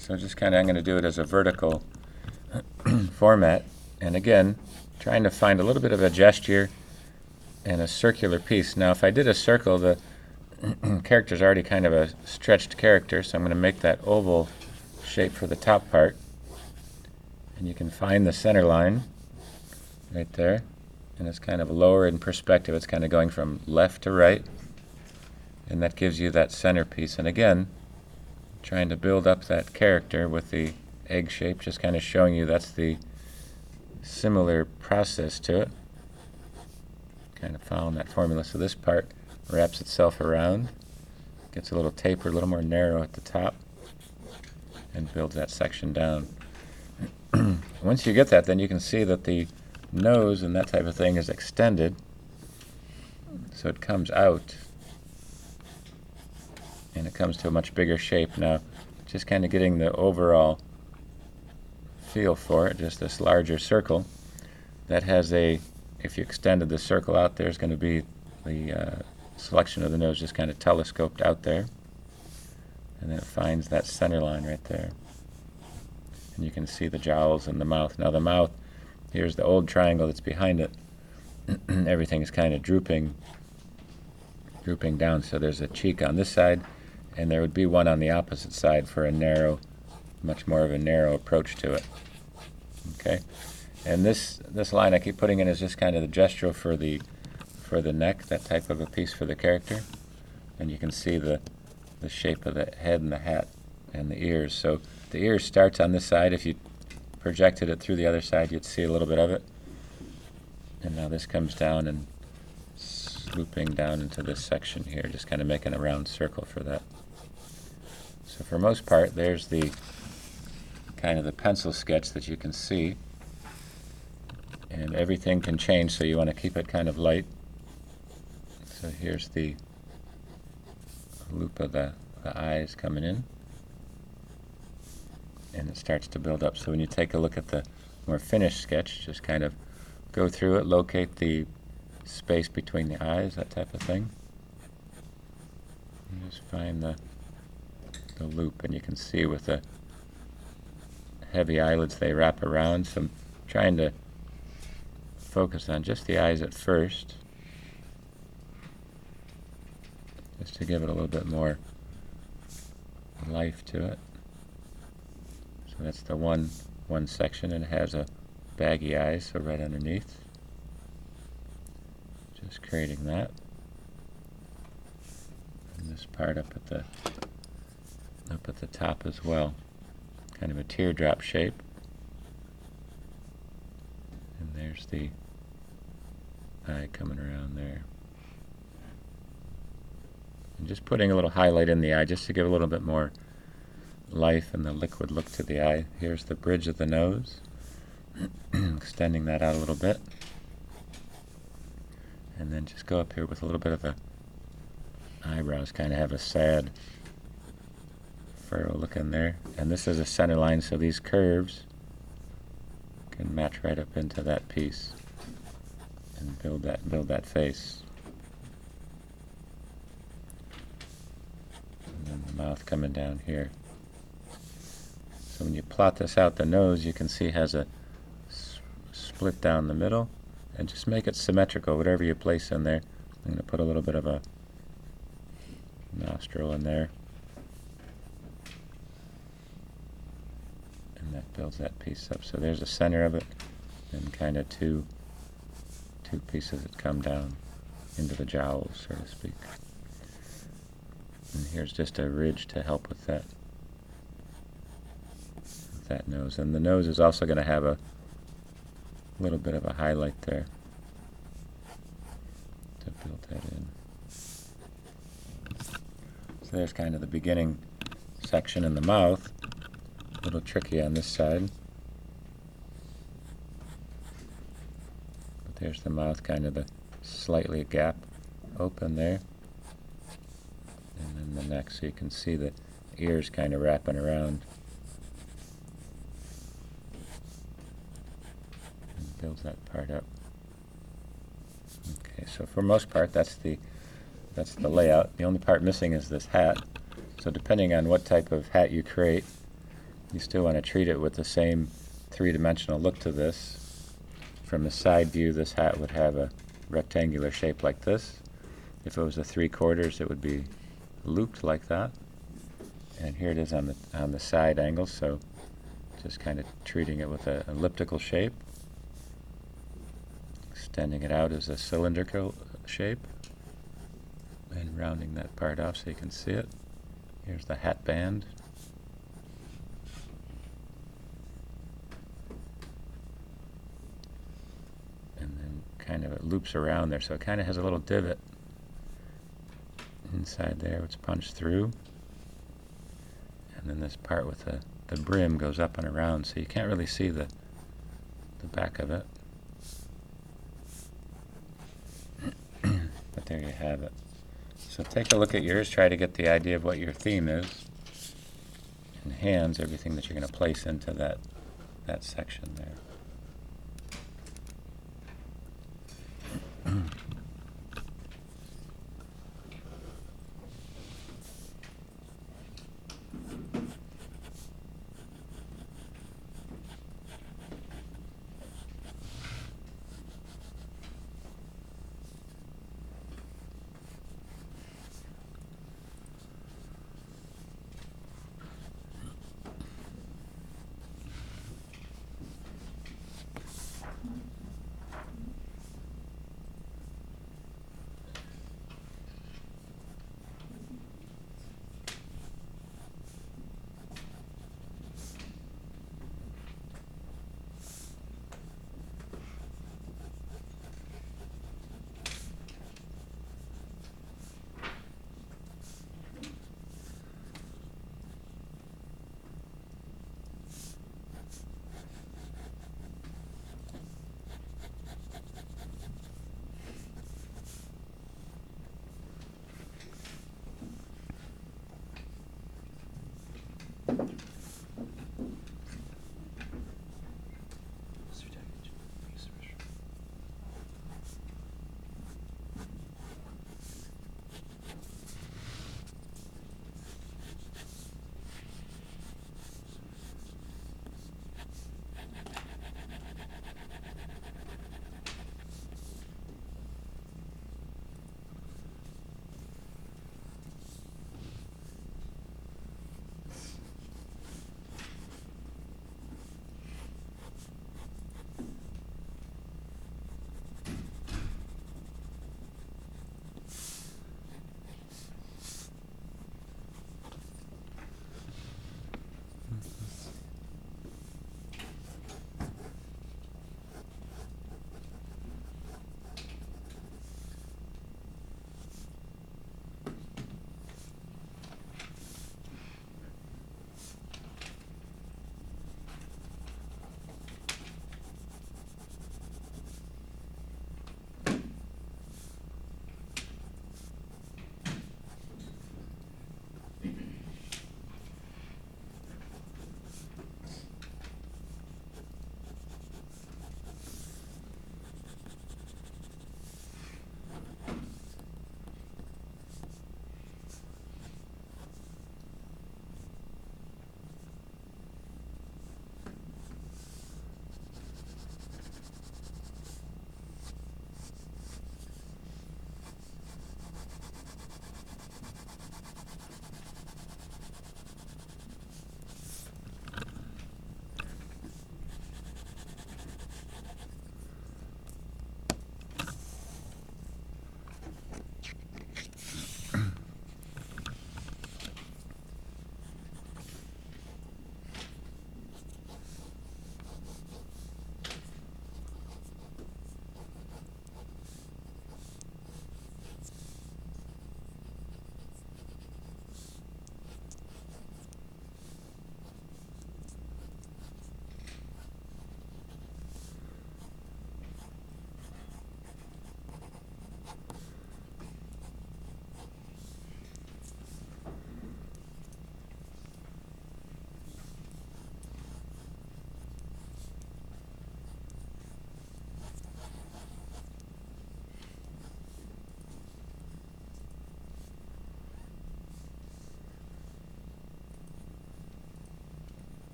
So just kind of, I'm going to do it as a vertical format. And again, trying to find a little bit of a gesture and a circular piece. Now if I did a circle, the character's already kind of a stretched character, so I'm going to make that oval shape for the top part. And you can find the center line right there. And it's kind of lower in perspective. It's kind of going from left to right. And that gives you that center piece. And again, trying to build up that character with the egg shape, just kind of showing you that's the similar process to it. Kind of following that formula. So this part wraps itself around, gets a little taper, a little more narrow at the top, and builds that section down. Once you get that, then you can see that the nose and that type of thing is extended, so it comes out and it comes to a much bigger shape. Now just kind of getting the overall feel for it, just this larger circle that has a, if you extended the circle out, there's going to be the selection of the nose just kind of telescoped out there, and then it finds that center line right there, and you can see the jowls and the mouth. Now the mouth, here's the old triangle that's behind it. Everything is kind of drooping down, so there's a cheek on this side, and there would be one on the opposite side for a narrow, much more of a narrow approach to it. Okay, and this line I keep putting in is just kind of the gesture for the neck, that type of a piece for the character, and you can see the shape of the head and the hat and the ears. So the ears starts on this side. If you projected it through the other side, you'd see a little bit of it, and now this comes down and looping down into this section here, just kind of making a round circle for that. So for most part, there's the kind of the pencil sketch that you can see, and everything can change, so you want to keep it kind of light. So here's the loop of the eyes coming in, and it starts to build up. So when you take a look at the more finished sketch, just kind of go through it, locate the space between the eyes, that type of thing. And just find the loop, and you can see with the heavy eyelids they wrap around. So I'm trying to focus on just the eyes at first, just to give it a little bit more life to it. So that's the one section, and it has a baggy eye, so right underneath. Just creating that. And this part up at the top as well. Kind of a teardrop shape. And there's the eye coming around there. And just putting a little highlight in the eye just to give a little bit more life and the liquid look to the eye. Here's the bridge of the nose. Extending that out a little bit. And then just go up here with a little bit of a eyebrows, kind of have a sad furrow look in there. And this is a center line, so these curves can match right up into that piece and build that face. And then the mouth coming down here. So when you plot this out, the nose, you can see has a split down the middle, and just make it symmetrical, whatever you place in there. I'm going to put a little bit of a nostril in there, and that builds that piece up. So there's the center of it, and kind of two pieces that come down into the jowls, so to speak. And here's just a ridge to help with that nose. And the nose is also going to have a little bit of a highlight there to build that in. So there's kind of the beginning section in the mouth. A little tricky on this side. But there's the mouth, kind of the slightly gap open there. And then the neck, so you can see the ears kind of wrapping around. Builds that part up. Okay, so for most part, that's the layout. The only part missing is this hat. So depending on what type of hat you create, You still want to treat it with the same three-dimensional look to this. From the side view, this hat would have a rectangular shape like this. If it was a 3/4, it would be looped like that. And here it is on the side angle, so just kind of treating it with an elliptical shape. Extending it out as a cylindrical shape. And rounding that part off so you can see it. Here's the hat band. And then kind of it loops around there, so it kind of has a little divot inside there, it's punched through. And then this part with the brim goes up and around, so you can't really see the back of it. But there you have it. So take a look at yours, try to get the idea of what your theme is. And hands, everything that you're going to place into that section there.